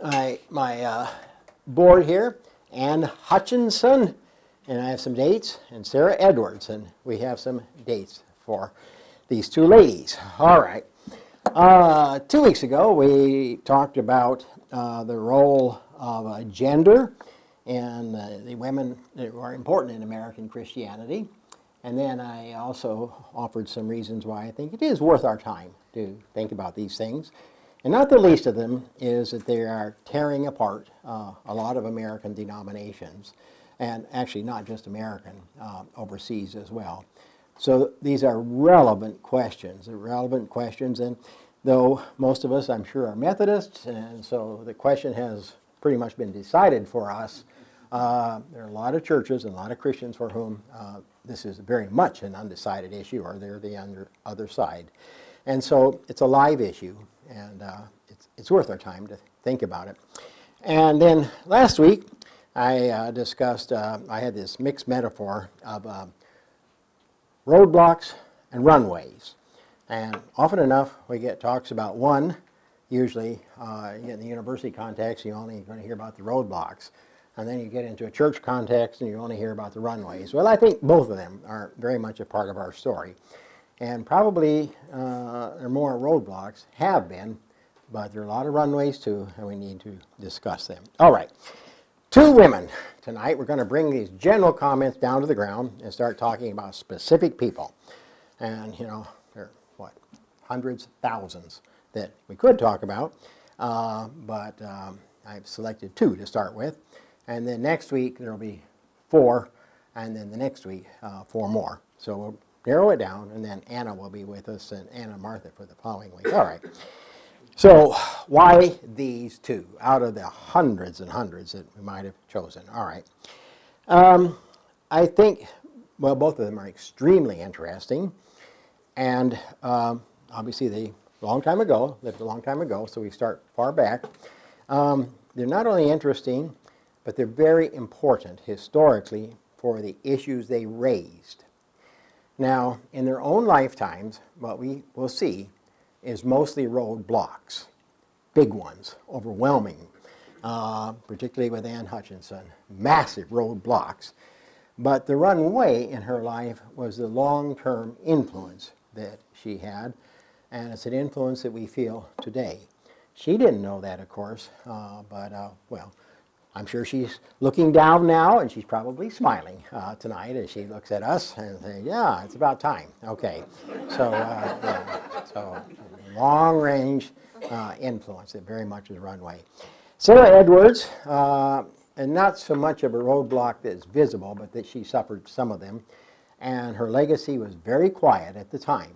my board here, Anne Hutchinson, and I have some dates, and Sarah Edwards, and we have some dates for these two ladies. All right. 2 weeks ago, we talked about the role of gender and the women that are important in American Christianity. And then I also offered some reasons why I think it is worth our time to think about these things. And not the least of them is that they are tearing apart a lot of American denominations, and actually not just American, overseas as well. So these are relevant questions, and though most of us, I'm sure, are Methodists, and so the question has pretty much been decided for us, there are a lot of churches and a lot of Christians for whom this is very much an undecided issue, or they're the other side. And so it's a live issue, and it's worth our time to think about it. And then last week, I discussed, I had this mixed metaphor of roadblocks and runways. And often enough, we get talks about one. Usually, in the university context, you're only going to hear about the roadblocks. And then you get into a church context, and you only hear about the runways. Well, I think both of them are very much a part of our story. And probably there are more roadblocks, have been, but there are a lot of runways too, and we need to discuss them. All right. Two women tonight. We're going to bring these general comments down to the ground and start talking about specific people. And, you know, there are, hundreds, thousands that we could talk about, but I've selected two to start with. And then next week there will be four, and then the next week 4 more. So we'll narrow it down, and then Anna will be with us, and Anna and Martha for the following week. All right. So why these two out of the hundreds and hundreds that we might have chosen? All right. I think, well, both of them are extremely interesting. And obviously they lived a long time ago, so we start far back. They're not only interesting, but they're very important historically for the issues they raised. Now, in their own lifetimes, what we will see is mostly roadblocks, big ones, overwhelming, particularly with Anne Hutchinson, massive roadblocks. But the runway in her life was the long-term influence that she had, and it's an influence that we feel today. She didn't know that, of course, but well, I'm sure she's looking down now, and she's probably smiling tonight as she looks at us and says, yeah, it's about time. Okay, so, so long-range influence that very much is runway. Sarah Edwards, and not so much of a roadblock that's visible, but that she suffered some of them, and her legacy was very quiet at the time.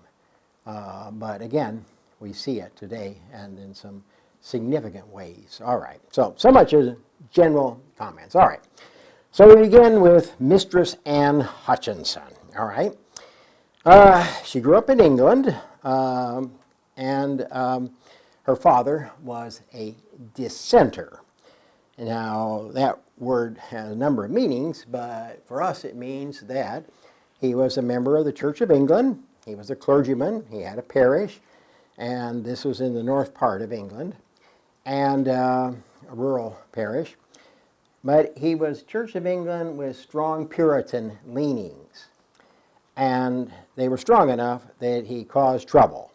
But again, we see it today and in some significant ways. All right, so much as general comments. All right, so we begin with Mistress Anne Hutchinson. All right, she grew up in England, and her father was a dissenter. Now, that word has a number of meanings, but for us it means that he was a member of the Church of England. He was a clergyman. He had a parish, and this was in the north part of England, and a rural parish. But he was Church of England with strong Puritan leanings, and they were strong enough that he caused trouble.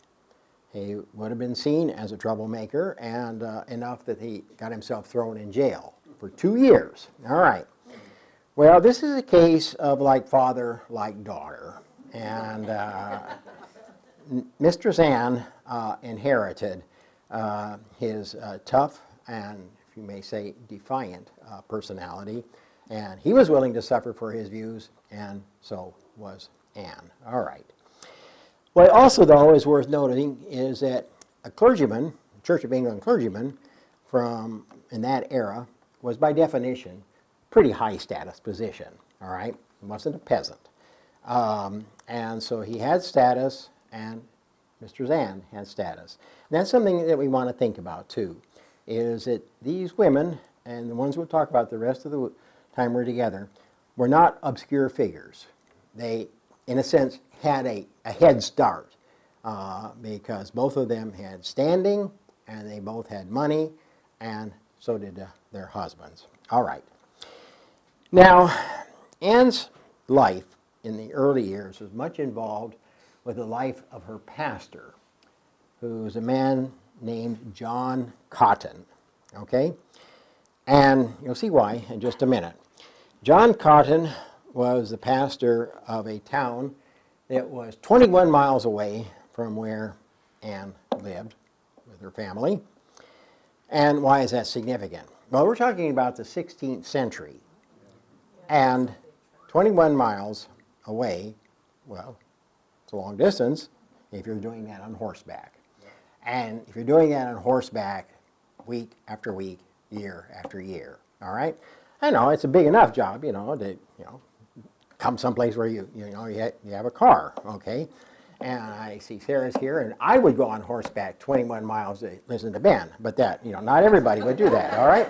He would have been seen as a troublemaker, and enough that he got himself thrown in jail for 2 years. All right. Well, this is a case of like father, like daughter. And Mistress Anne inherited his tough and, if you may say, defiant personality. And he was willing to suffer for his views, and so was Anne. All right. What also, though, is worth noting is that a clergyman, Church of England clergyman, from in that era, was by definition pretty high status position. All right, he wasn't a peasant, and so he had status, and Mistress Anne had status. And that's something that we want to think about too, is that these women, and the ones we'll talk about the rest of the time we're together, were not obscure figures. They, in a sense, had a head start because both of them had standing, and they both had money, and so did their husbands. All right. Now, Anne's life in the early years was much involved with the life of her pastor, who was a man named John Cotton. Okay? And you'll see why in just a minute. John Cotton was the pastor of a town that was 21 miles away from where Anne lived with her family. And why is that significant? Well, we're talking about the 16th century. And 21 miles away, well, it's a long distance if you're doing that on horseback. And if you're doing that on horseback week after week, year after year, all right? I know it's a big enough job, to come someplace where you have a car, okay? And I see Sarah's here, and I would go on horseback 21 miles to listen to Ben, but that, not everybody would do that, all right?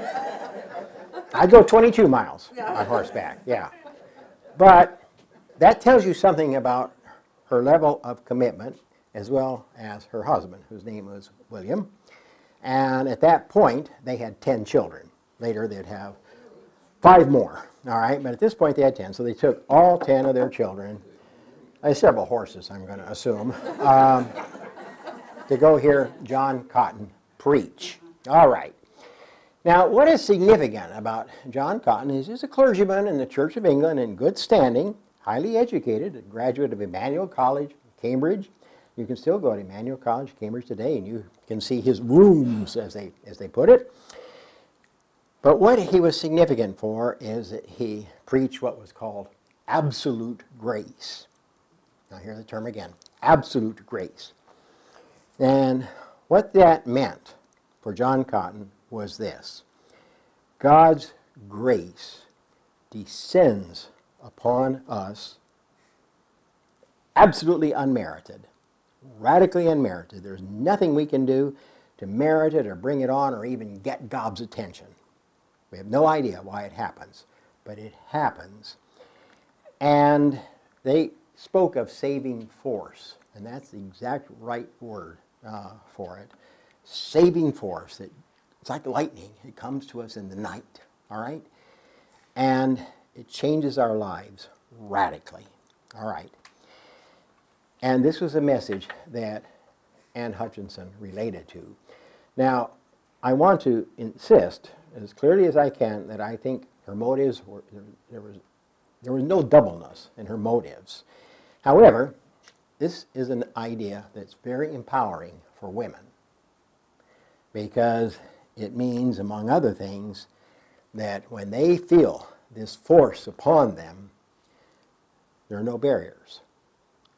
I'd go 22 miles on horseback, yeah. But that tells you something about her level of commitment as well as her husband, whose name was William. And at that point, they had 10 children. Later, they'd have 5 more, all right? But at this point, they had 10. So they took all 10 of their children, several horses, I'm going to assume, to go hear John Cotton preach. All right. Now, what is significant about John Cotton is he's a clergyman in the Church of England in good standing, highly educated, a graduate of Emmanuel College, Cambridge. You can still go to Emmanuel College, Cambridge today, and you can see his rooms, as they put it. But what he was significant for is that he preached what was called absolute grace. Now, hear the term again, absolute grace. And what that meant for John Cotton was this: God's grace descends upon us absolutely unmerited, radically unmerited. There's nothing we can do to merit it or bring it on or even get God's attention. We have no idea why it happens, but it happens. And they spoke of saving force, and that's the exact right word for it. Saving force. It's like lightning. It comes to us in the night, all right? And it changes our lives radically, all right? And this was a message that Anne Hutchinson related to. Now, I want to insist as clearly as I can that I think her motives were, there was no doubleness in her motives. However, this is an idea that's very empowering for women, because it means, among other things, that when they feel this force upon them, there are no barriers,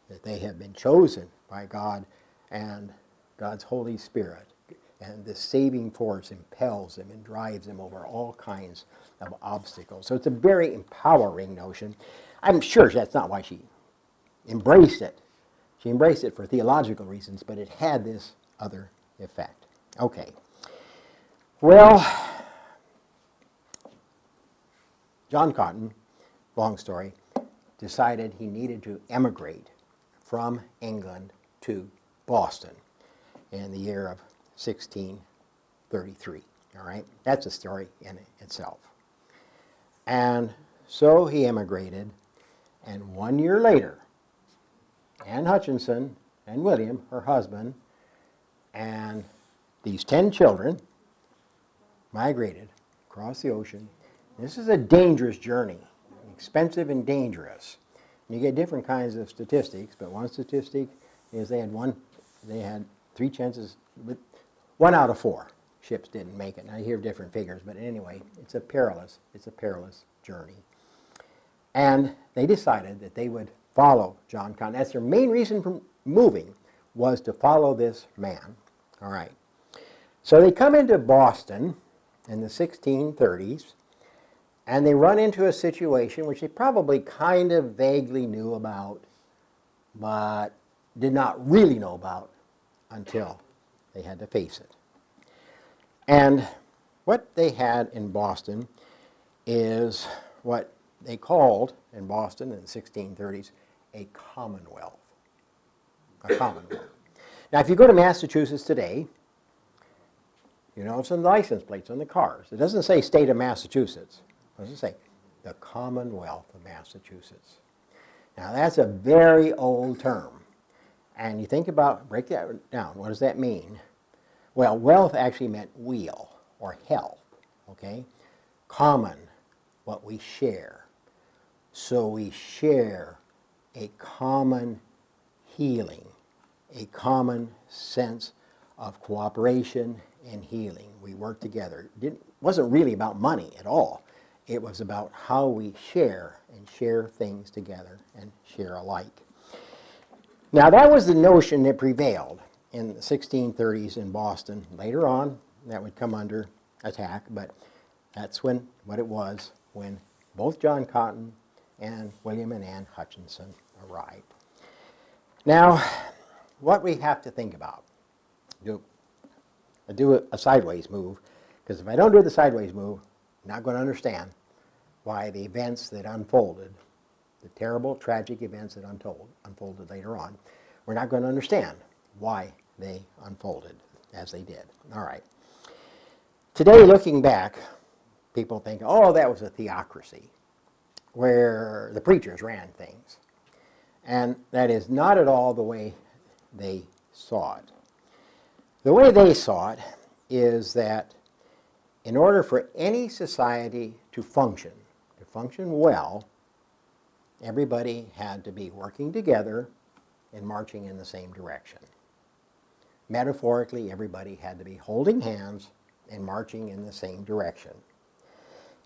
that they have been chosen by God and God's Holy Spirit, and this saving force impels them and drives them over all kinds of obstacles. So it's a very empowering notion. I'm sure that's not why she embraced it. She embraced it for theological reasons, but it had this other effect. Okay. Well, John Cotton, long story, decided he needed to emigrate from England to Boston in the year of 1633. All right? That's a story in itself. And so he emigrated, and 1 year later, Anne Hutchinson and William, her husband, and these 10 children migrated across the ocean. This is a dangerous journey, expensive and dangerous. You get different kinds of statistics, but one statistic is they had 3 chances, 1 out of 4 ships didn't make it. Now you hear different figures, but anyway, it's a perilous journey. And they decided that they would follow John Cotton. That's their main reason for moving, was to follow this man. All right. So they come into Boston in the 1630s, and they run into a situation which they probably kind of vaguely knew about, but did not really know about until they had to face it. And what they had in Boston is what they called in Boston in the 1630s a commonwealth. A commonwealth. Now, if you go to Massachusetts today, You notice in the license plates on the cars, it doesn't say state of Massachusetts. It doesn't say the Commonwealth of Massachusetts. Now that's a very old term. And you think about, break that down, what does that mean? Well, wealth actually meant weal or health, okay? Common, what we share. So we share a common healing, a common sense of cooperation and healing. We work together. It wasn't really about money at all. It was about how we share and share things together and share alike. Now that was the notion that prevailed in the 1630s in Boston. Later on, that would come under attack, but that's what it was when both John Cotton and William and Anne Hutchinson arrived. Now, what we have to think about, do a sideways move, because if I don't do the sideways move, I'm not going to understand why the events that unfolded, the terrible, tragic events that unfolded later on, we're not going to understand why they unfolded as they did. All right. Today, looking back, people think, oh, that was a theocracy where the preachers ran things. And that is not at all the way they saw it. The way they saw it is that in order for any society to function well, everybody had to be working together and marching in the same direction. Metaphorically, everybody had to be holding hands and marching in the same direction.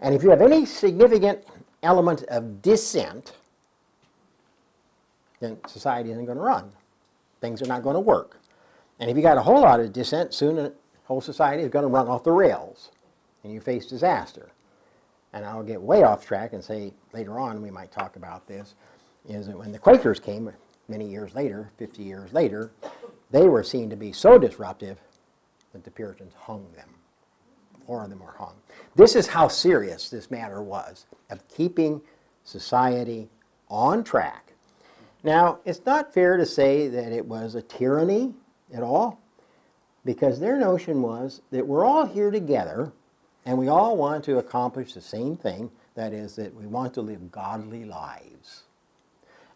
And if you have any significant element of dissent, then society isn't going to run. Things are not going to work. And if you got a whole lot of dissent, soon the whole society is going to run off the rails, and you face disaster. And I'll get way off track and say later on, we might talk about this, is that when the Quakers came many years later, 50 years later, they were seen to be so disruptive that the Puritans hung them. 4 of them were hung. This is how serious this matter was, of keeping society on track. Now, it's not fair to say that it was a tyranny at all, because their notion was that we're all here together and we all want to accomplish the same thing, that is that we want to live godly lives.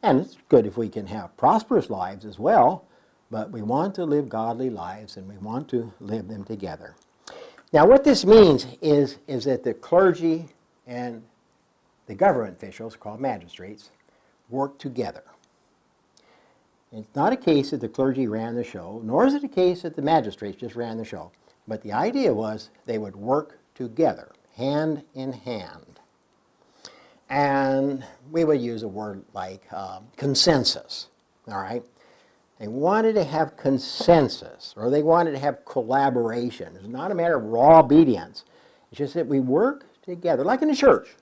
And it's good if we can have prosperous lives as well, but we want to live godly lives and we want to live them together. Now what this means is that the clergy and the government officials, called magistrates, work together. It's not a case that the clergy ran the show, nor is it a case that the magistrates just ran the show. But the idea was they would work together, hand in hand. And we would use a word like consensus, all right? They wanted to have consensus, or they wanted to have collaboration. It's not a matter of raw obedience. It's just that we work together, like in the church.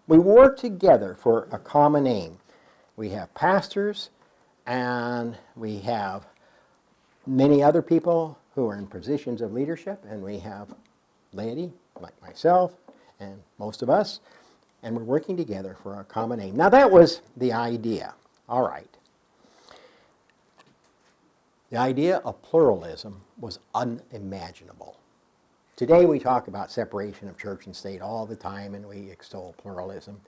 We work together for a common aim. We have pastors, and we have many other people who are in positions of leadership, and we have laity, like myself, and most of us, and we're working together for a common aim. Now that was the idea. All right. The idea of pluralism was unimaginable. Today we talk about separation of church and state all the time, and we extol pluralism.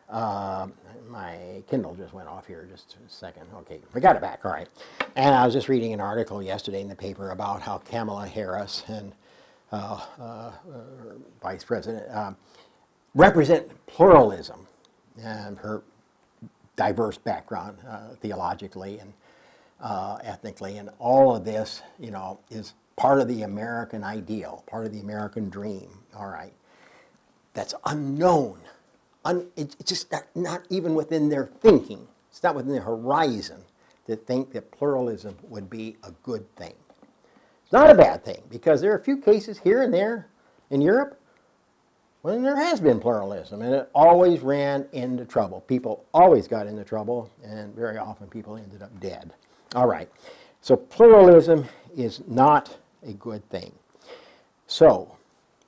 My Kindle just went off here just a second. Okay, we got it back, all right. And I was just reading an article yesterday in the paper about how Kamala Harris and Vice President represent pluralism and her diverse background theologically and ethnically, and all of this, you know, is part of the American ideal, part of the American dream, all right. That's unknown. It's just not even within their thinking. It's not within their horizon to think that pluralism would be a good thing. It's not a bad thing, because there are a few cases here and there in Europe when there has been pluralism, and it always ran into trouble. People always got into trouble, and very often people ended up dead. All right, so pluralism is not a good thing. So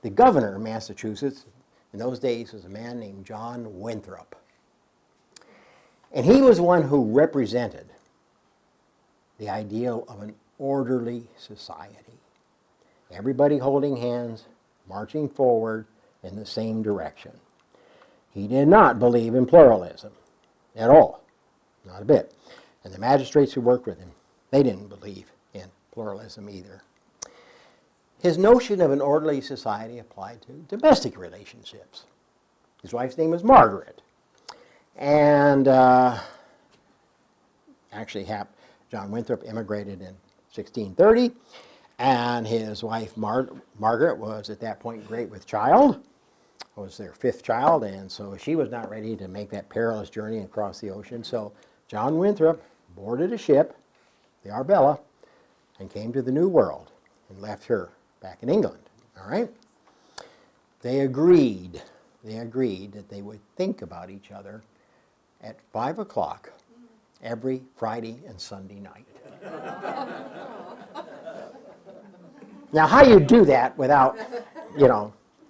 the governor of Massachusetts in those days was a man named John Winthrop. And he was one who represented the ideal of an orderly society. Everybody holding hands, marching forward in the same direction. He did not believe in pluralism at all, not a bit. And the magistrates who worked with him, they didn't believe in pluralism either. His notion of an orderly society applied to domestic relationships. His wife's name was Margaret. And actually, John Winthrop immigrated in 1630, and his wife Margaret was at that point great with child, was their 5th child, and so she was not ready to make that perilous journey across the ocean. So John Winthrop boarded a ship, the Arbella, and came to the New World and left her back in England. All right? They agreed that they would think about each other at 5 o'clock every Friday and Sunday night. Now, how you do that without,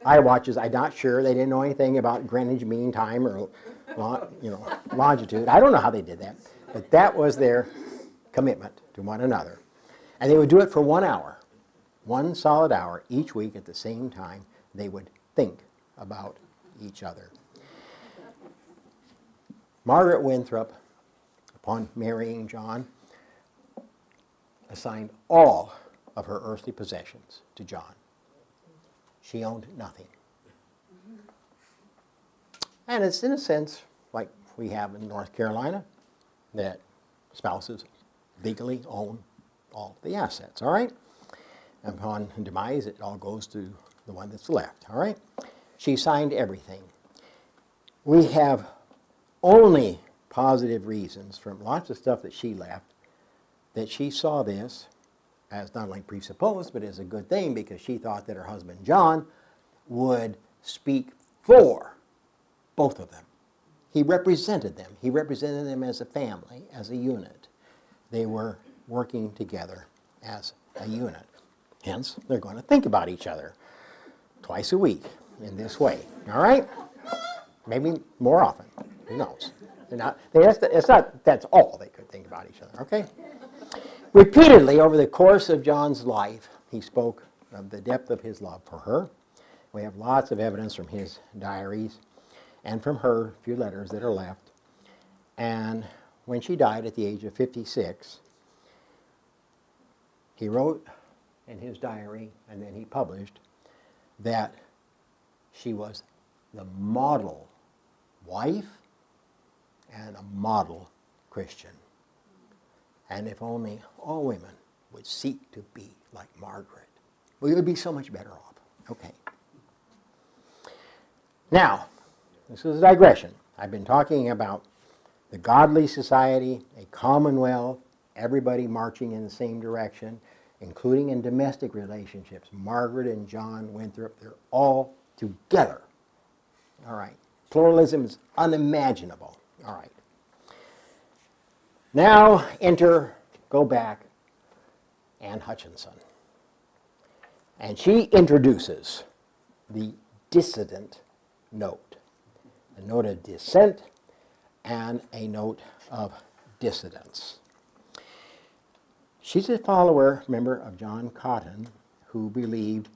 eye watches, I'm not sure. They didn't know anything about Greenwich Mean Time or, longitude. I don't know how they did that. But that was their commitment to one another. And they would do it for 1 hour, 1 solid hour each week at the same time. They would think about each other. Margaret Winthrop, upon marrying John, assigned all of her earthly possessions to John. She owned nothing. And it's in a sense like we have in North Carolina, that spouses legally own all the assets, all right? And upon demise, it all goes to the one that's left, all right? She signed everything. We have only positive reasons from lots of stuff that she left that she saw this as not only presupposed, but as a good thing, because she thought that her husband John would speak for both of them. He represented them. He represented them as a family, as a unit. They were working together as a unit. Hence, they're going to think about each other twice a week in this way. All right? Maybe more often. Who knows? That's all they could think about each other. Okay? Repeatedly, over the course of John's life, he spoke of the depth of his love for her. We have lots of evidence from his diaries and from her few letters that are left. And when she died at the age of 56, he wrote in his diary, and then he published, that she was the model wife and a model Christian. And if only all women would seek to be like Margaret, we would be so much better off. Okay. Now, this is a digression. I've been talking about the godly society, a commonwealth, everybody marching in the same direction, including in domestic relationships. Margaret and John Winthrop, they're all together. All right. Pluralism is unimaginable. All right. Now go back, Anne Hutchinson. And she introduces the dissident note. A note of dissent and a note of dissidence. She's a follower, member of John Cotton, who believed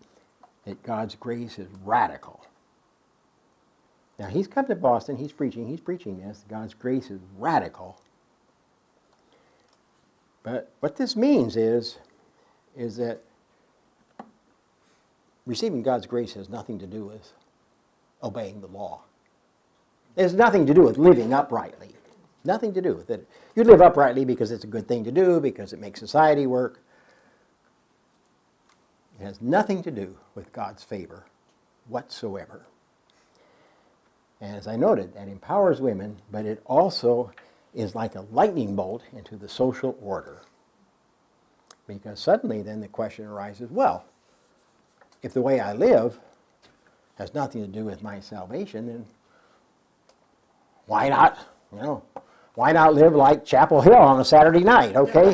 that God's grace is radical. Now, he's come to Boston, he's preaching this, God's grace is radical. But what this means is that receiving God's grace has nothing to do with obeying the law. It has nothing to do with living uprightly. Nothing to do with it. You live uprightly because it's a good thing to do, because it makes society work. It has nothing to do with God's favor whatsoever. And as I noted, that empowers women, but it also is like a lightning bolt into the social order. Because suddenly then the question arises, well, if the way I live has nothing to do with my salvation, then why not, why not live like Chapel Hill on a Saturday night, okay?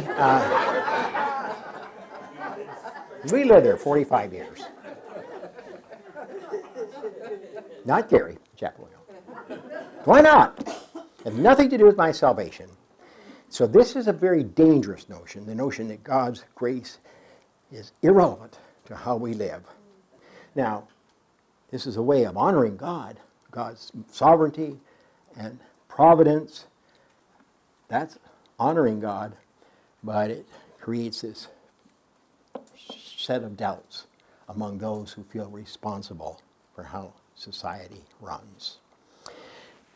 We lived there 45 years. Not Gary, Chapel Hill. Why not? It has nothing to do with my salvation. So this is a very dangerous notion, the notion that God's grace is irrelevant to how we live. Now, this is a way of honoring God, God's sovereignty and providence. That's honoring God, but it creates this set of doubts among those who feel responsible for how society runs.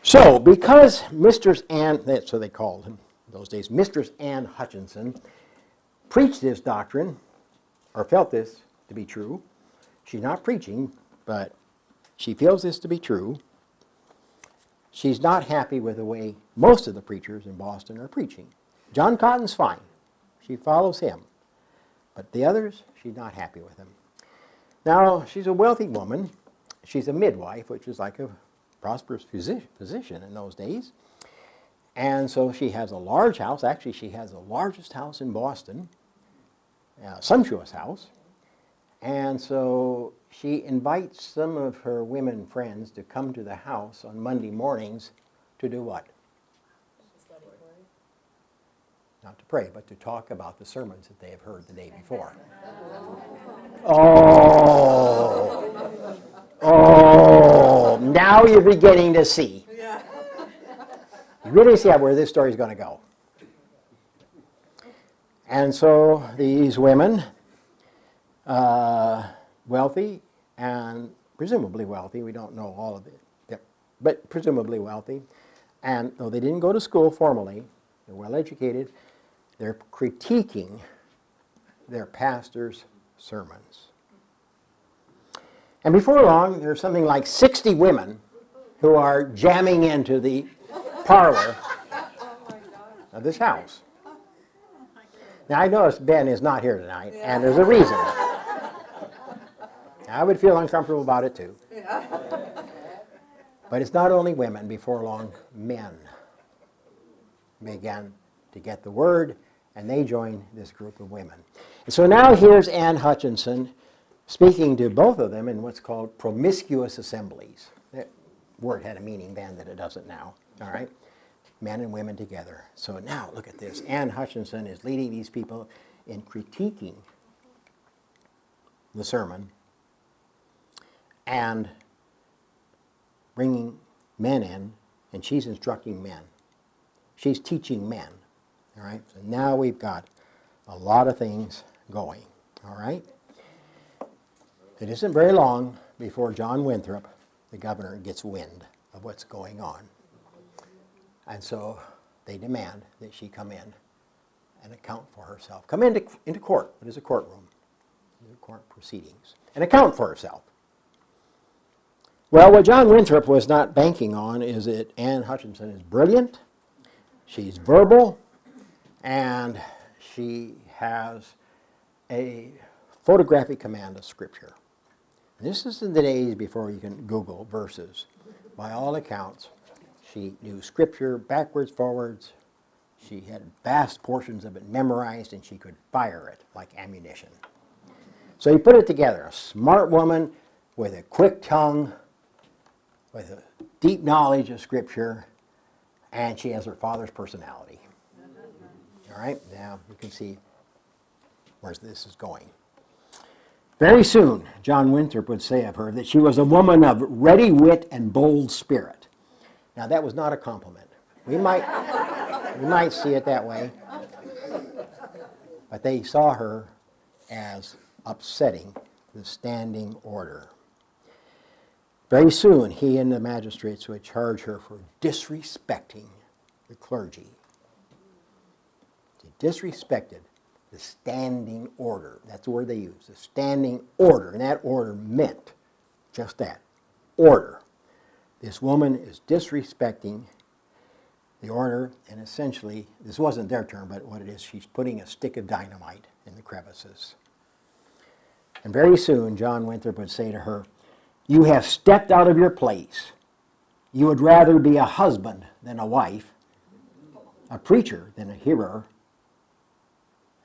So, because Mistress Anne, so they called him in those days, Mistress Anne Hutchinson, preached this doctrine, or felt this to be true. She's not preaching, but she feels this to be true. She's not happy with the way most of the preachers in Boston are preaching. John Cotton's fine. She follows him. But the others, she's not happy with them. Now, she's a wealthy woman. She's a midwife, which is like a prosperous physician in those days. And so she has a large house. Actually, she has the largest house in Boston, a sumptuous house. And so she invites some of her women friends to come to the house on Monday mornings to do what? Not to pray, but to talk about the sermons that they have heard the day before. Oh, now you're beginning to see. You really see where this story is going to go. And so these women, wealthy and presumably wealthy, we don't know all of it, but presumably wealthy, and though they didn't go to school formally, they're well educated, they're critiquing their pastor's sermons. And before long, there's something like 60 women who are jamming into the parlor of this house. Now, I notice Ben is not here tonight, and there's a reason. I would feel uncomfortable about it too. But it's not only women. Before long, men began to get the word, and they joined this group of women. And so now here's Anne Hutchinson speaking to both of them in what's called promiscuous assemblies. That word had a meaning then that it doesn't now, all right? Men and women together. So now, look at this. Anne Hutchinson is leading these people in critiquing the sermon and bringing men in, and she's instructing men. She's teaching men, all right? So now we've got a lot of things going, all right? It isn't very long before John Winthrop, the governor, gets wind of what's going on. And so they demand that she come in and account for herself. Come into court. It is a courtroom. Court proceedings. And account for herself. Well, what John Winthrop was not banking on is that Anne Hutchinson is brilliant, she's verbal, and she has a photographic command of Scripture. And this is in the days before you can Google verses. By all accounts, she knew Scripture backwards, forwards. She had vast portions of it memorized, and she could fire it like ammunition. So he put it together, a smart woman with a quick tongue, with a deep knowledge of Scripture, and she has her father's personality. All right, now you can see where this is going. Very soon, John Winthrop would say of her that she was a woman of ready wit and bold spirit. Now, that was not a compliment. We might see it that way, but they saw her as upsetting the standing order. Very soon, he and the magistrates would charge her for disrespecting the clergy. She disrespected the standing order. That's the word they used, the standing order. And that order meant just that, order. This woman is disrespecting the order, and essentially, this wasn't their term, but what it is, she's putting a stick of dynamite in the crevices. And very soon, John Winthrop would say to her, "You have stepped out of your place. You would rather be a husband than a wife, a preacher than a hearer,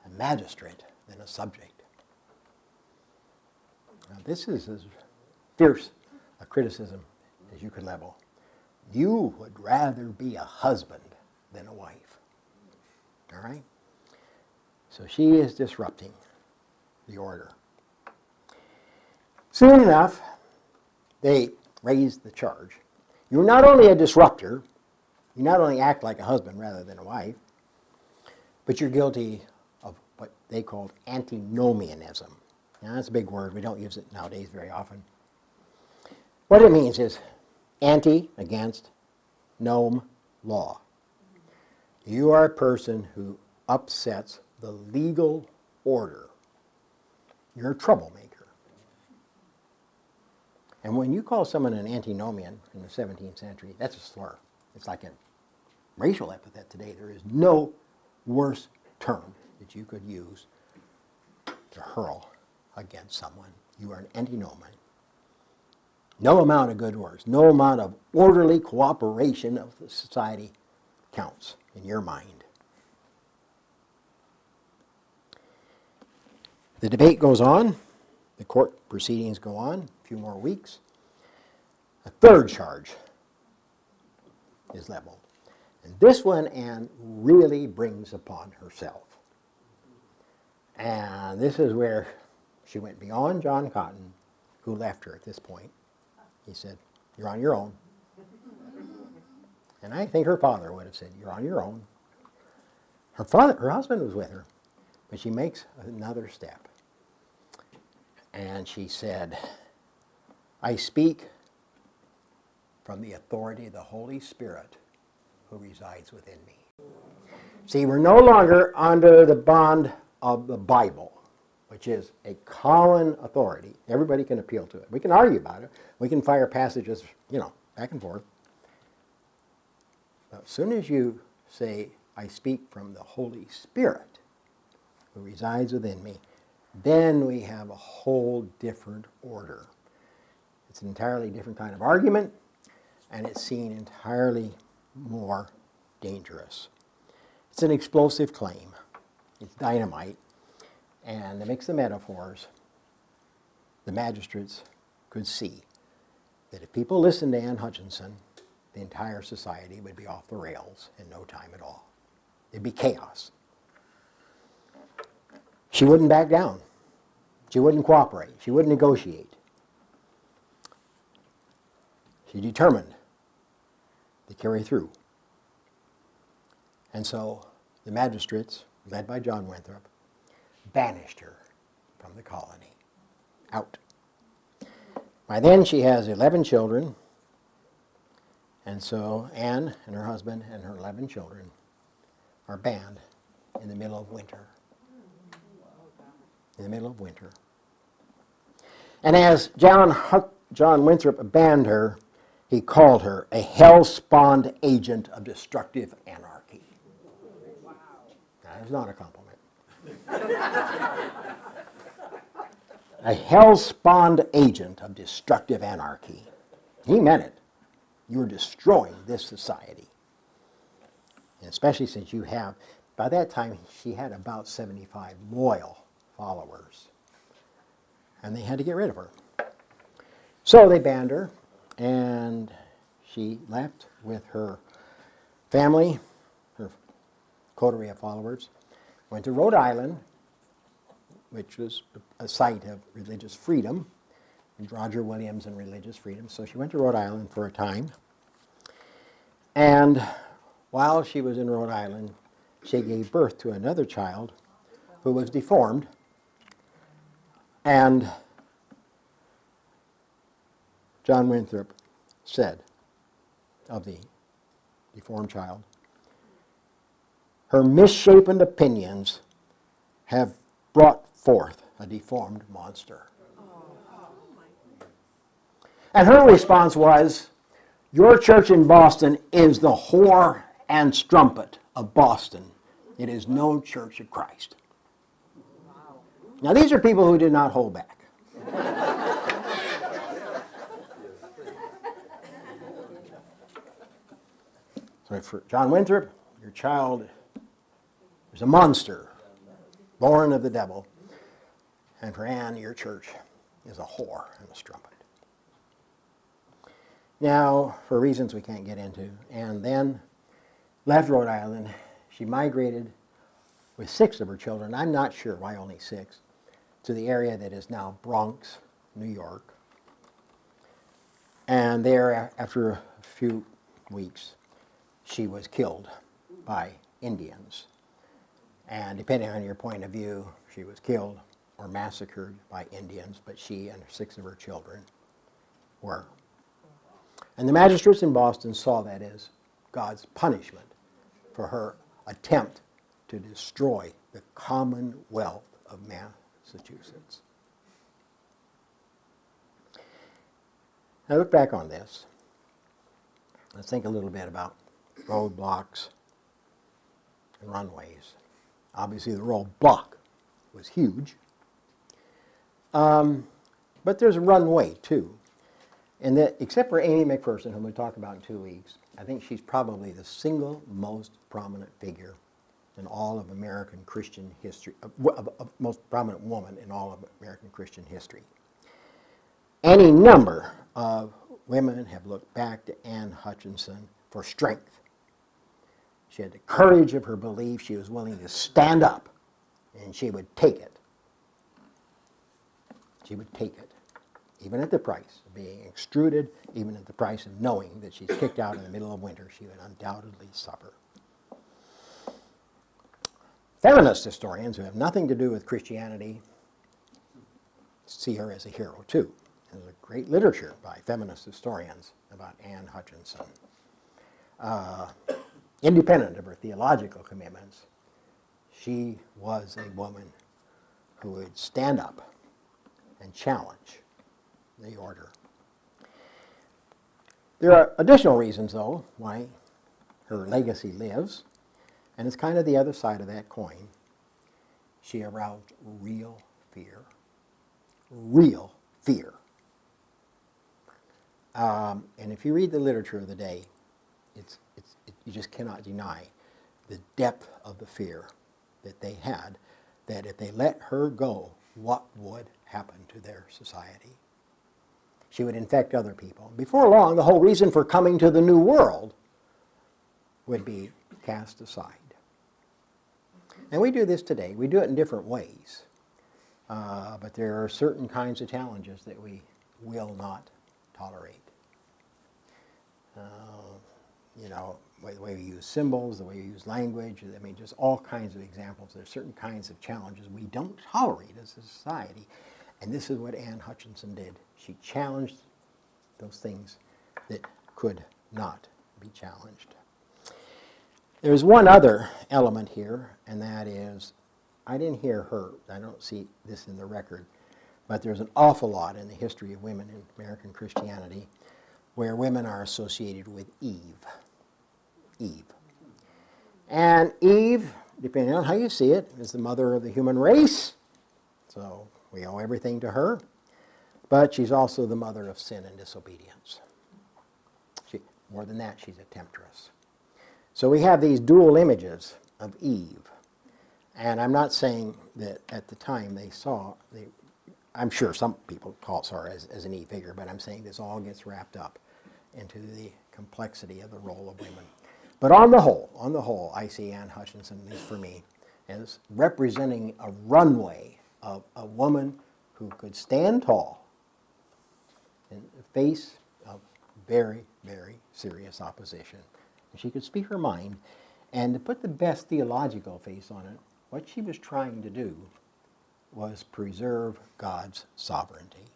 a magistrate than a subject." Now, this is as fierce a criticism as you could level. You would rather be a husband than a wife. All right? So she is disrupting the order. Soon enough, they raised the charge. You're not only a disruptor, you not only act like a husband rather than a wife, but you're guilty of what they called antinomianism. Now, that's a big word. We don't use it nowadays very often. What it means is anti, against, nom, law. You are a person who upsets the legal order. You're a troublemaker. And when you call someone an antinomian in the 17th century, that's a slur. It's like a racial epithet today. There is no worse term that you could use to hurl against someone. You are an antinomian. No amount of good words, no amount of orderly cooperation of the society counts in your mind. The debate goes on. The court proceedings go on a few more weeks. A third charge is leveled. And this one Anne really brings upon herself. And this is where she went beyond John Cotton, who left her at this point. He said, "You're on your own." And I think her father would have said, "You're on your own." Her husband was with her, but she makes another step. And she said, "I speak from the authority of the Holy Spirit who resides within me." See, we're no longer under the bond of the Bible, which is a common authority. Everybody can appeal to it. We can argue about it. We can fire passages, back and forth. But as soon as you say, "I speak from the Holy Spirit who resides within me," then we have a whole different order. It's an entirely different kind of argument, and it's seen entirely more dangerous. It's an explosive claim. It's dynamite. And to mix the metaphors, the magistrates could see that if people listened to Anne Hutchinson, the entire society would be off the rails in no time at all. It'd be chaos. She wouldn't back down. She wouldn't cooperate. She wouldn't negotiate. She determined to carry through. And so the magistrates, led by John Winthrop, banished her from the colony, out. By then she has 11 children, and so Anne and her husband and her 11 children are banned in the middle of winter. In the middle of winter. And as John Winthrop banned her, he called her a hell-spawned agent of destructive anarchy. That is not a compliment. A hell-spawned agent of destructive anarchy. He meant it. You were destroying this society. And especially since you have, by that time, she had about 75 loyal followers. And they had to get rid of her. So they banned her, and she left with her family, her coterie of followers, went to Rhode Island, which was a site of religious freedom, and Roger Williams and religious freedom. So she went to Rhode Island for a time. And while she was in Rhode Island, she gave birth to another child who was deformed. And John Winthrop said of the deformed child, "Her misshapen opinions have brought forth a deformed monster." And her response was, "Your church in Boston is the whore and strumpet of Boston. It is no Church of Christ." Now these are people who did not hold back. So for John Winthrop, your child is a monster, born of the devil. And for Anne, your church is a whore and a strumpet. Now, for reasons we can't get into, Anne then left Rhode Island. She migrated with 6 of her children. I'm not sure why only 6, to the area that is now Bronx, New York. And there, after a few weeks, she was killed by Indians. And depending on your point of view, she was killed or massacred by Indians, but she and 6 of her children were. And the magistrates in Boston saw that as God's punishment for her attempt to destroy the Commonwealth of Massachusetts. Now look back on this. Let's think a little bit about roadblocks and runways. Obviously the roadblock was huge. But there's a runway too. And that, except for Aimee McPherson, whom we'll talk about in 2 weeks, I think she's probably the single most prominent figure in all of American Christian history, most prominent woman in all of American Christian history. Any number of women have looked back to Anne Hutchinson for strength. She had the courage of her belief. She was willing to stand up, and she would take it. She would take it, even at the price of being extruded, even at the price of knowing that she's kicked out in the middle of winter. She would undoubtedly suffer. Feminist historians who have nothing to do with Christianity see her as a hero too. There's a great literature by feminist historians about Anne Hutchinson. Independent of her theological commitments, she was a woman who would stand up and challenge the order. There are additional reasons, though, why her legacy lives, and it's kind of the other side of that coin. She aroused real fear. Real fear. And if you read the literature of the day, you just cannot deny the depth of the fear that they had, that if they let her go, what would happen to their society? She would infect other people. Before long, the whole reason for coming to the New World would be cast aside. And we do this today. We do it in different ways. But there are certain kinds of challenges that we will not tolerate. The way we use symbols, the way we use language, I mean, just all kinds of examples. There are certain kinds of challenges we don't tolerate as a society. And this is what Anne Hutchinson did. She challenged those things that could not be challenged. There's one other element here, and that is, I didn't hear her, I don't see this in the record, but there's an awful lot in the history of women in American Christianity where women are associated with Eve. Eve. And Eve, depending on how you see it, is the mother of the human race. So we owe everything to her. But she's also the mother of sin and disobedience. More than that, she's a temptress. So we have these dual images of Eve. And I'm not saying that at the time they saw, I'm sure some people saw her as an Eve figure, but I'm saying this all gets wrapped up into the complexity of the role of women. But on the whole, I see Anne Hutchinson, at least for me, as representing a runway of a woman who could stand tall in the face of very, very serious opposition. And she could speak her mind, and to put the best theological face on it, what she was trying to do was preserve God's sovereignty.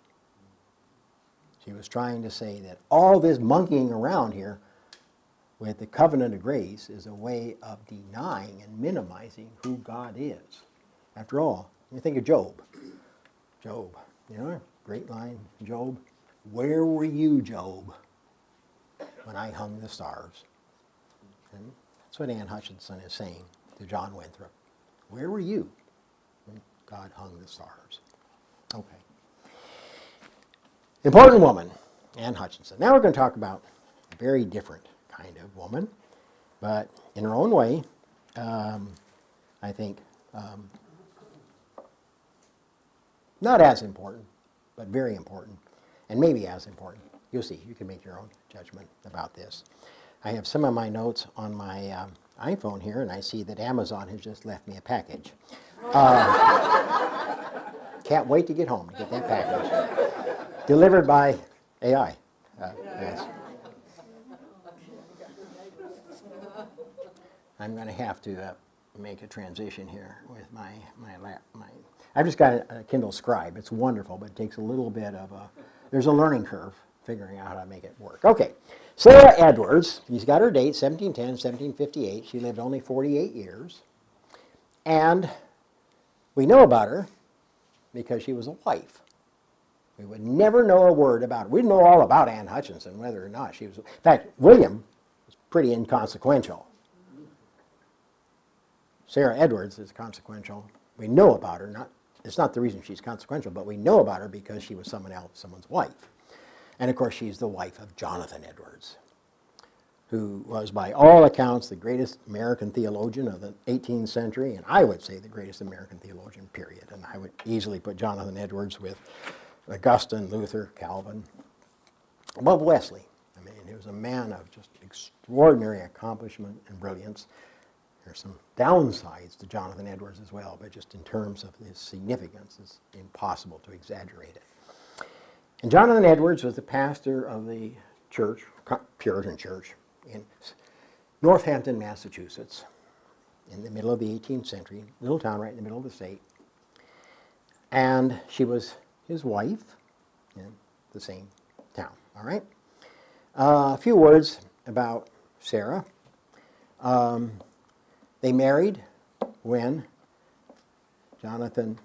She was trying to say that all this monkeying around here with the covenant of grace is a way of denying and minimizing who God is. After all, you think of Job. Job, great line, Job. Where were you, Job, when I hung the stars? And that's what Anne Hutchinson is saying to John Winthrop. Where were you when God hung the stars? Okay. Important woman, Anne Hutchinson. Now we're going to talk about a very different kind of woman, but in her own way, I think not as important, but very important, and maybe as important. You'll see. You can make your own judgment about this. I have some of my notes on my iPhone here, and I see that Amazon has just left me a package. Can't wait to get home to get that package. delivered by AI. Yes. I'm going to have to make a transition here with my lap. I've just got a Kindle Scribe. It's wonderful, but it takes a little bit of there's a learning curve figuring out how to make it work. Okay, Sarah Edwards, she's got her date, 1710, 1758. She lived only 48 years. And we know about her because she was a wife. We would never know a word about her. We'd know all about Anne Hutchinson, whether or not she was. In fact, William was pretty inconsequential. Sarah Edwards is consequential. We know about her. It's not the reason she's consequential, but we know about her because she was someone's wife. And of course, she's the wife of Jonathan Edwards, who was by all accounts the greatest American theologian of the 18th century, and I would say the greatest American theologian, period. And I would easily put Jonathan Edwards with Augustine, Luther, Calvin, above Wesley. I mean, he was a man of just extraordinary accomplishment and brilliance. There's some downsides to Jonathan Edwards as well, but just in terms of his significance, it's impossible to exaggerate it. And Jonathan Edwards was the pastor of the church, Puritan church, in Northampton, Massachusetts, in the middle of the 18th century, little town right in the middle of the state. And she was his wife in the same town, all right? A few words about Sarah. They married when Jonathan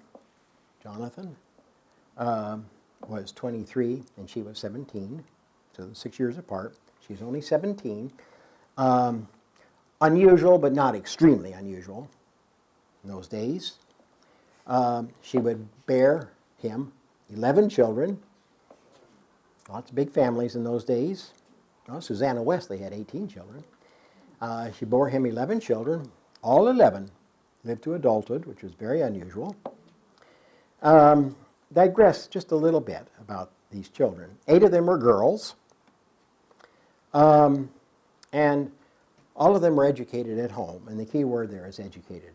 was 23 and she was 17, so 6 years apart. She's only 17. Unusual, but not extremely unusual in those days. She would bear him 11 children. Lots of big families in those days. Well, Susanna Wesley had 18 children. She bore him 11 children. All 11 lived to adulthood, which was very unusual. Digress just a little bit about these children. 8 of them were girls, and all of them were educated at home, and the key word there is educated.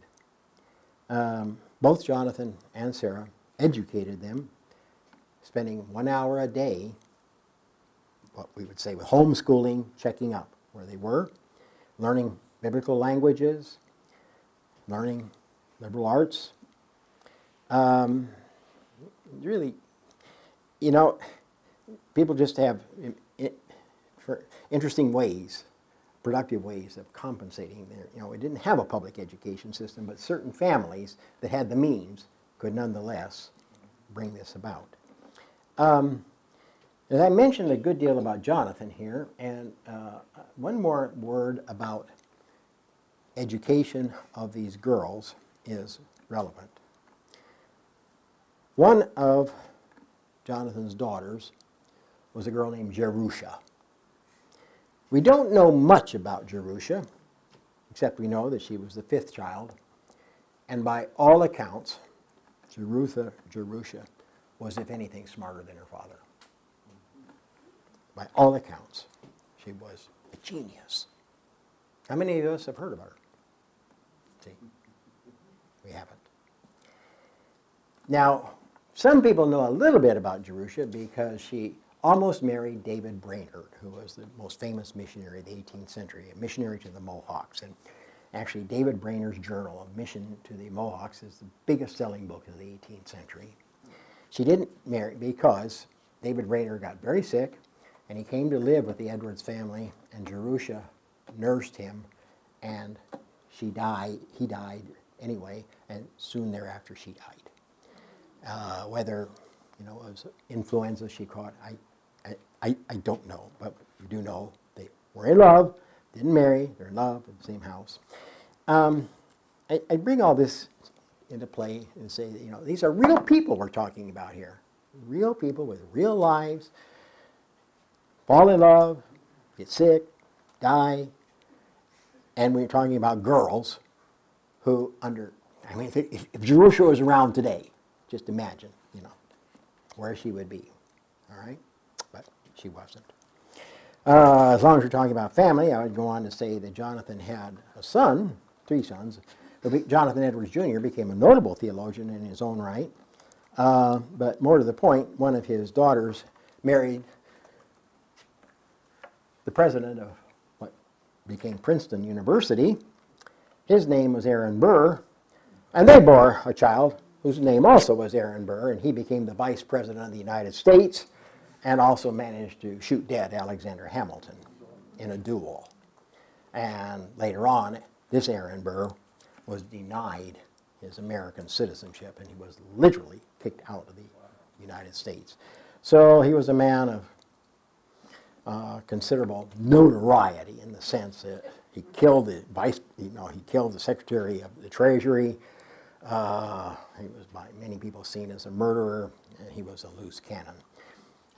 Both Jonathan and Sarah educated them, spending 1 hour a day, what we would say with homeschooling, checking up where they were, learning biblical languages, learning liberal arts. Really, you know, people just have for interesting ways, productive ways of compensating. We didn't have a public education system, but certain families that had the means could nonetheless bring this about. As I mentioned a good deal about Jonathan here, and one more word about education of these girls is relevant. One of Jonathan's daughters was a girl named Jerusha. We don't know much about Jerusha, except we know that she was the 5th child, and by all accounts, Jerusha was, if anything, smarter than her father. By all accounts, she was a genius. How many of us have heard about her? See, we haven't. Now, some people know a little bit about Jerusha because she almost married David Brainerd, who was the most famous missionary of the 18th century, a missionary to the Mohawks. And actually, David Brainerd's Journal of Mission to the Mohawks is the biggest selling book of the 18th century. She didn't marry because David Brainerd got very sick, and he came to live with the Edwards family, and Jerusha nursed him, and he died anyway, and soon thereafter she died. Whether it was influenza she caught, I don't know, but we do know they were in love, didn't marry, they're in love, in the same house. I bring all this into play and say that, these are real people we're talking about here. Real people with real lives, fall in love, get sick, die, and we're talking about girls who if Jerusha was around today, just imagine, where she would be, all right? But she wasn't. As long as we're talking about family, I would go on to say that Jonathan had a son, 3 sons. Jonathan Edwards Jr. became a notable theologian in his own right. But more to the point, one of his daughters married the president of what became Princeton University. His name was Aaron Burr, and they bore a child whose name also was Aaron Burr, and he became the vice president of the United States and also managed to shoot dead Alexander Hamilton in a duel. And later on, this Aaron Burr was denied his American citizenship, and he was literally kicked out of the United States. So he was a man of considerable notoriety in the sense that he killed the he killed the Secretary of the Treasury. He was by many people seen as a murderer, and he was a loose cannon.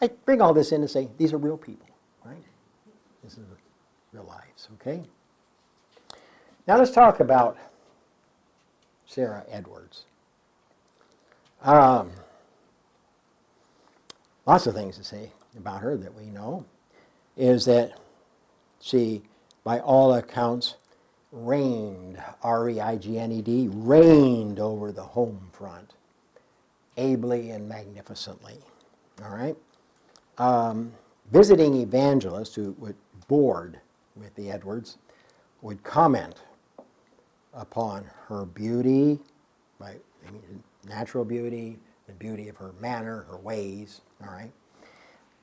I bring all this in to say these are real people, right? This is real lives, okay? Now let's talk about Sarah Edwards. Lots of things to say about her that we know is that she, by all accounts, reigned, R-E-I-G-N-E-D, reigned over the home front, ably and magnificently, all right? Visiting evangelists who would board with the Edwards would comment upon her beauty, natural beauty, the beauty of her manner, her ways, all right?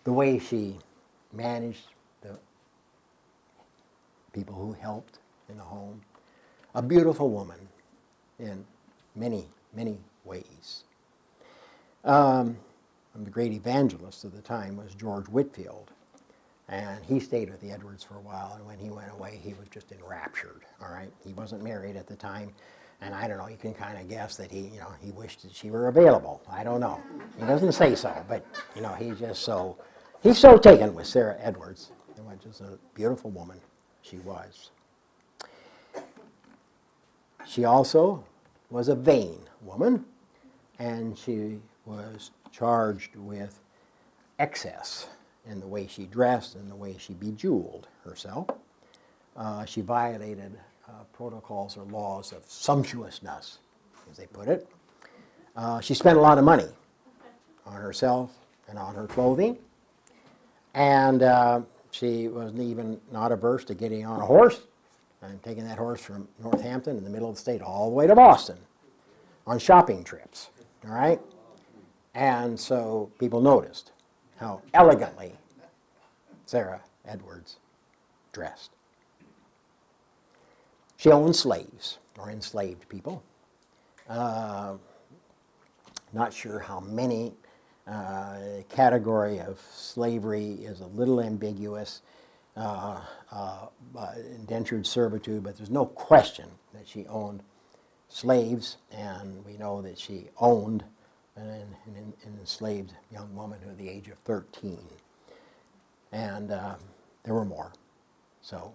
The way she managed the people who helped in the home. A beautiful woman in many, many ways. One of the great evangelists of the time was George Whitefield, and he stayed with the Edwards for a while, and when he went away, he was just enraptured, all right? He wasn't married at the time, and I don't know, you can kind of guess that he wished that she were available. I don't know. He doesn't say so, but, he's so taken with Sarah Edwards, which is a beautiful woman she was. She also was a vain woman, and she was charged with excess in the way she dressed and the way she bejeweled herself. She violated protocols or laws of sumptuousness, as they put it. She spent a lot of money on herself and on her clothing, and she was even not averse to getting on a horse and taking that horse from Northampton in the middle of the state all the way to Boston on shopping trips, all right? And so people noticed how elegantly Sarah Edwards dressed. She owned slaves, or enslaved people. Not sure how many. Category of slavery is a little ambiguous. Indentured servitude, but there's no question that she owned slaves, and we know that she owned an enslaved young woman at the age of 13. And there were more. So,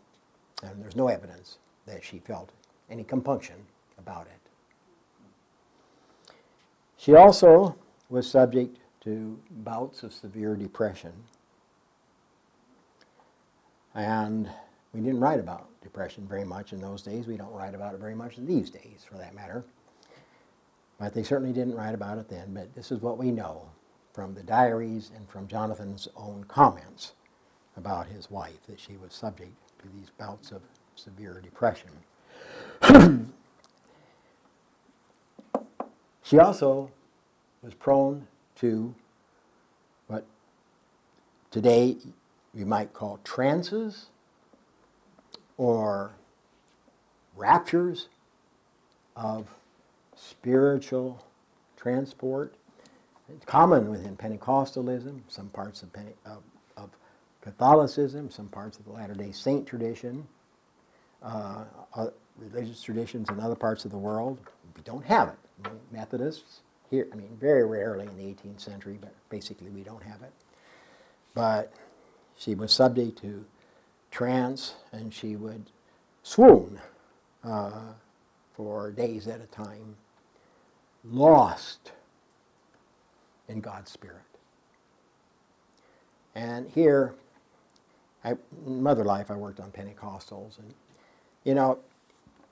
and there's no evidence that she felt any compunction about it. She also was subject to bouts of severe depression. And we didn't write about depression very much in those days. We don't write about it very much these days, for that matter. But they certainly didn't write about it then. But this is what we know from the diaries and from Jonathan's own comments about his wife, that she was subject to these bouts of severe depression. She also was prone to what today we might call trances or raptures of spiritual transport. It's common within Pentecostalism, some parts of Catholicism, some parts of the Latter-day Saint tradition, religious traditions in other parts of the world. We don't have it. Methodists here, very rarely in the 18th century, but basically we don't have it. But she was subject to trance, and she would swoon for days at a time, lost in God's Spirit. And here, in my other life, I worked on Pentecostals, and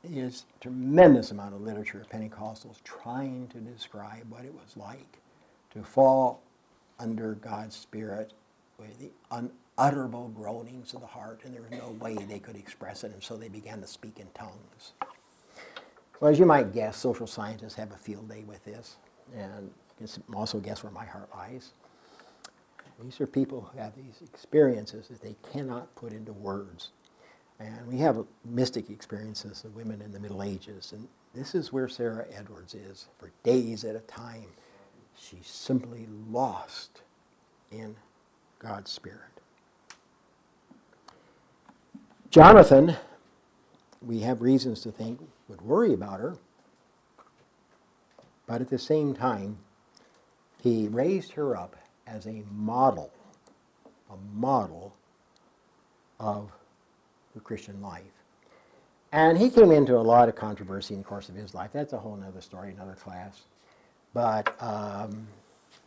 there's a tremendous amount of literature of Pentecostals trying to describe what it was like to fall under God's Spirit with the unutterable groanings of the heart, and there was no way they could express it, and so they began to speak in tongues. Well, as you might guess, social scientists have a field day with this, and you can also guess where my heart lies. These are people who have these experiences that they cannot put into words. And we have mystic experiences of women in the Middle Ages, and this is where Sarah Edwards is for days at a time. She's simply lost in God's Spirit. Jonathan, we have reasons to think, would worry about her, but at the same time, he raised her up as a model of the Christian life. And he came into a lot of controversy in the course of his life. That's a whole other story, another class. But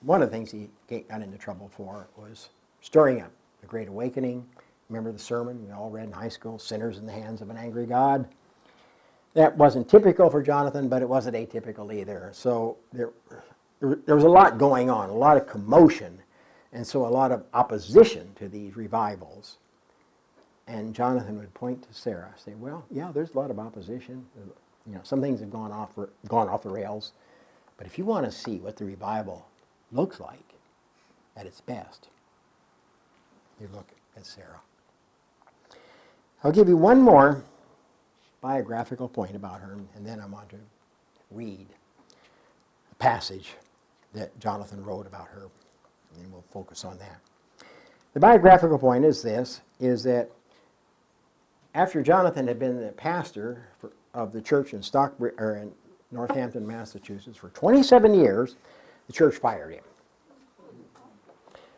one of the things he got into trouble for was stirring up the Great Awakening. Remember the sermon we all read in high school, Sinners in the Hands of an Angry God? That wasn't typical for Jonathan, but it wasn't atypical either. So there was a lot going on, a lot of commotion, and so a lot of opposition to these revivals. And Jonathan would point to Sarah, say, well, yeah, there's a lot of opposition. You know, some things have gone off the rails. But if you want to see what the revival looks like at its best, you look at Sarah. I'll give you one more biographical point about her, and then I want to read a passage that Jonathan wrote about her, and we'll focus on that. The biographical point is this, is that after Jonathan had been the pastor of the church in Northampton, Massachusetts for 27 years, the church fired him.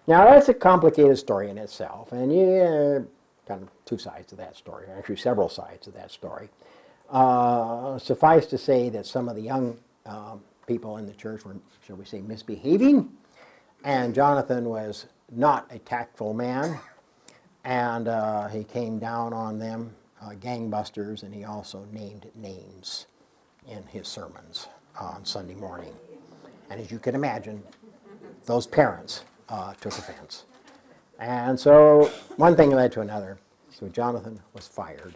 Now that's a complicated story in itself, and kind of two sides to that story, actually several sides to that story. Suffice to say that some of the young people in the church were, shall we say, misbehaving, and Jonathan was not a tactful man, and he came down on them, gangbusters, and he also named names in his sermons on Sunday morning. And as you can imagine, those parents took offense. And so one thing led to another. So Jonathan was fired.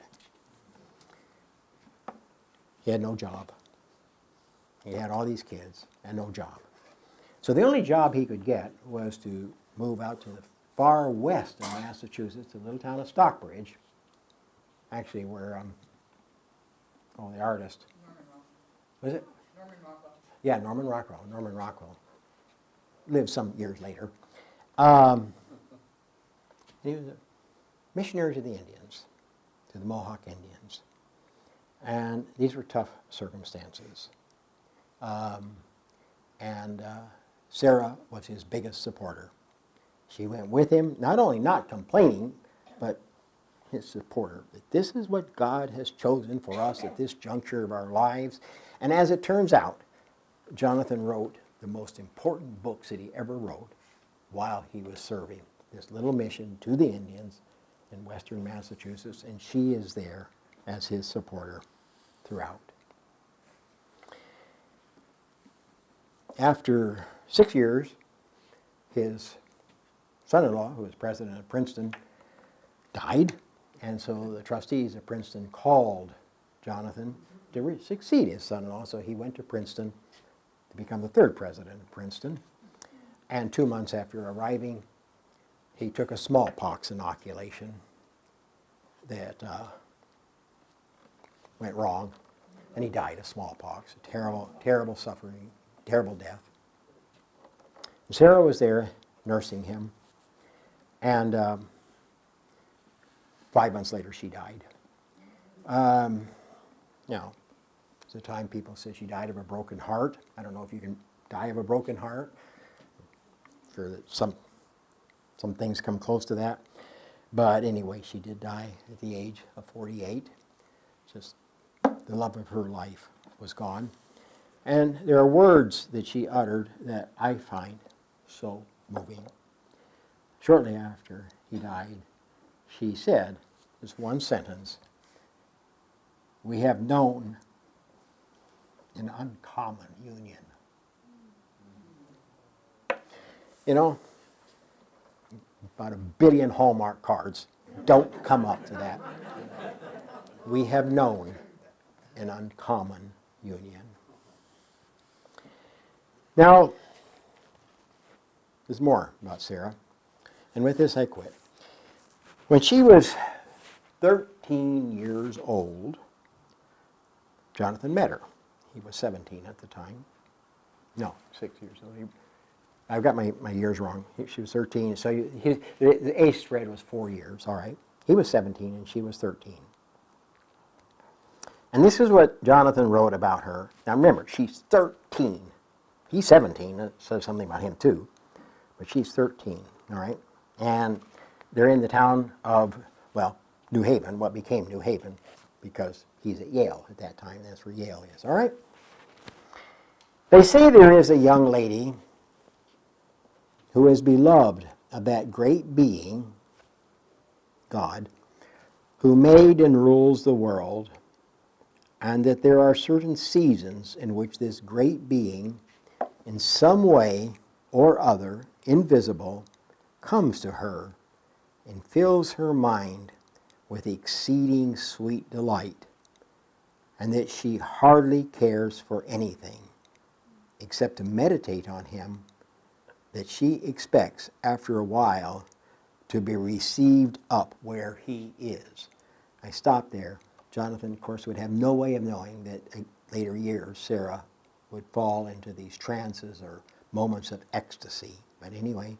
He had no job. He had all these kids and no job. So the only job he could get was to move out to the far west of Massachusetts, the little town of Stockbridge, actually where, the artist. Was it? Norman Rockwell. Yeah, Norman Rockwell. Lived some years later. He was a missionary to the Indians, to the Mohawk Indians. And these were tough circumstances. Sarah was his biggest supporter. She went with him, not only not complaining, but his supporter. That this is what God has chosen for us at this juncture of our lives. And as it turns out, Jonathan wrote the most important books that he ever wrote while he was serving this little mission to the Indians in western Massachusetts, and she is there as his supporter throughout. After 6 years, his son-in-law, who was president of Princeton, died, and so the trustees of Princeton called Jonathan to succeed his son-in-law, so he went to Princeton to become the third president of Princeton. And 2 months after arriving, he took a smallpox inoculation that went wrong, and he died of smallpox. A terrible, terrible suffering, terrible death. And Sarah was there nursing him, and 5 months later she died. It's a time people say she died of a broken heart. I don't know if you can die of a broken heart. I'm sure that some things come close to that. But anyway, she did die at the age of 48. Just the love of her life was gone. And there are words that she uttered that I find so moving. Shortly after he died, she said, this one sentence, "We have known an uncommon union." You know, about 1 billion Hallmark cards don't come up to that. We have known an uncommon union. Now, there's more about Sarah, and with this I quit. When she was 13 years old, Jonathan met her. He was 17 at the time. No, 6 years old. I've got my years wrong. She was 13, so the age spread was 4 years, all right. He was 17 and she was 13. And this is what Jonathan wrote about her. Now remember, she's 13. He's 17, that says something about him too. But she's 13, all right? And they're in the town of, well, New Haven, what became New Haven, because he's at Yale at that time. That's where Yale is, all right? They say there is a young lady who is beloved of that great being, God, who made and rules the world, and that there are certain seasons in which this great being, in some way or other, invisible, comes to her and fills her mind with exceeding sweet delight, and that she hardly cares for anything except to meditate on him, that she expects after a while to be received up where he is. I stopped there. Jonathan, of course, would have no way of knowing that in later years Sarah would fall into these trances or moments of ecstasy. But anyway,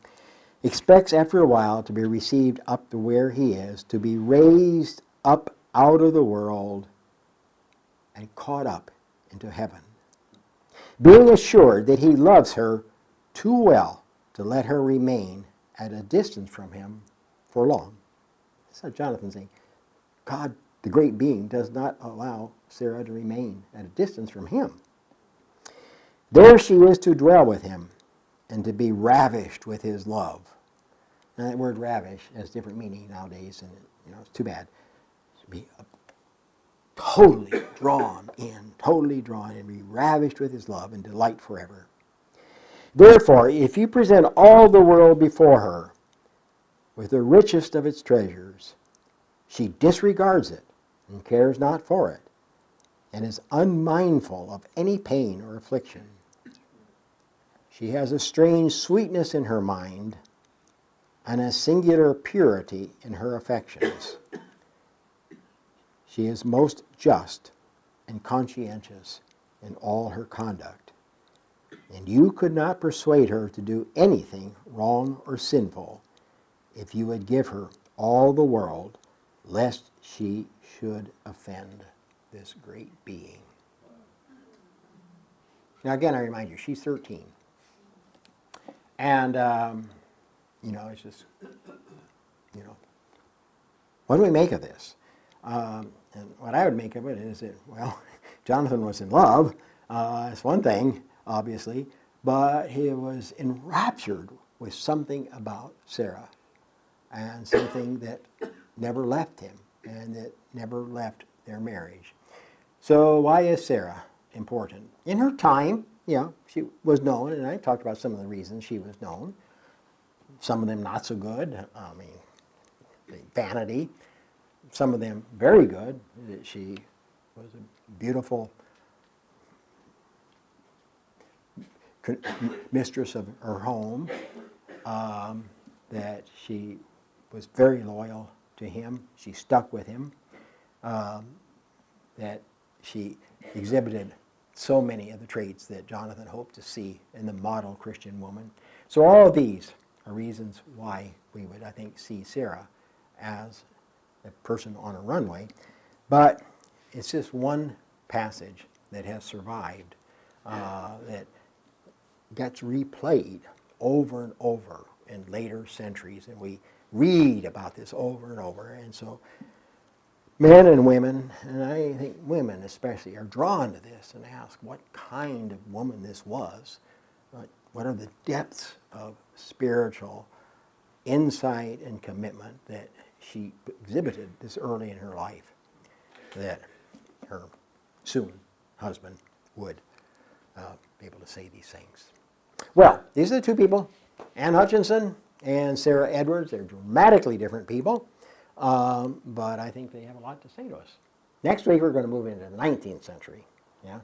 expects after a while to be received up to where he is, to be raised up out of the world and caught up into heaven, being assured that he loves her too well to let her remain at a distance from him for long. That's how Jonathan's saying. God, the great being, does not allow Sarah to remain at a distance from him. There she is to dwell with him and to be ravished with his love. Now that word ravish has different meaning nowadays, and it's too bad. To be totally drawn in, and be ravished with his love and delight forever. Therefore, if you present all the world before her with the richest of its treasures, she disregards it and cares not for it, and is unmindful of any pain or affliction. She has a strange sweetness in her mind and a singular purity in her affections. She is most just and conscientious in all her conduct, and you could not persuade her to do anything wrong or sinful if you would give her all the world, lest she should offend this great being. Now again, I remind you, she's 13. And, it's just, what do we make of this? And what I would make of it is that, well, Jonathan was in love. That's one thing, obviously. But he was enraptured with something about Sarah, and something that never left him, and that never left their marriage. So why is Sarah important? In her time, she was known, and I talked about some of the reasons she was known. Some of them not so good. Vanity. Some of them very good. That she was a beautiful mistress of her home. That she was very loyal to him. She stuck with him. That she exhibited so many of the traits that Jonathan hoped to see in the model Christian woman. So all of these are reasons why we would, I think, see Sarah as a person on a runway. But it's just one passage that has survived, that gets replayed over and over in later centuries, and we read about this over and over. And so men and women, and I think women especially, are drawn to this and ask what kind of woman this was. What are the depths of spiritual insight and commitment that she exhibited this early in her life, that her soon husband would be able to say these things. Well, these are the two people, Anne Hutchinson and Sarah Edwards. They're dramatically different people, but I think they have a lot to say to us. Next week we're going to move into the 19th century. Yeah,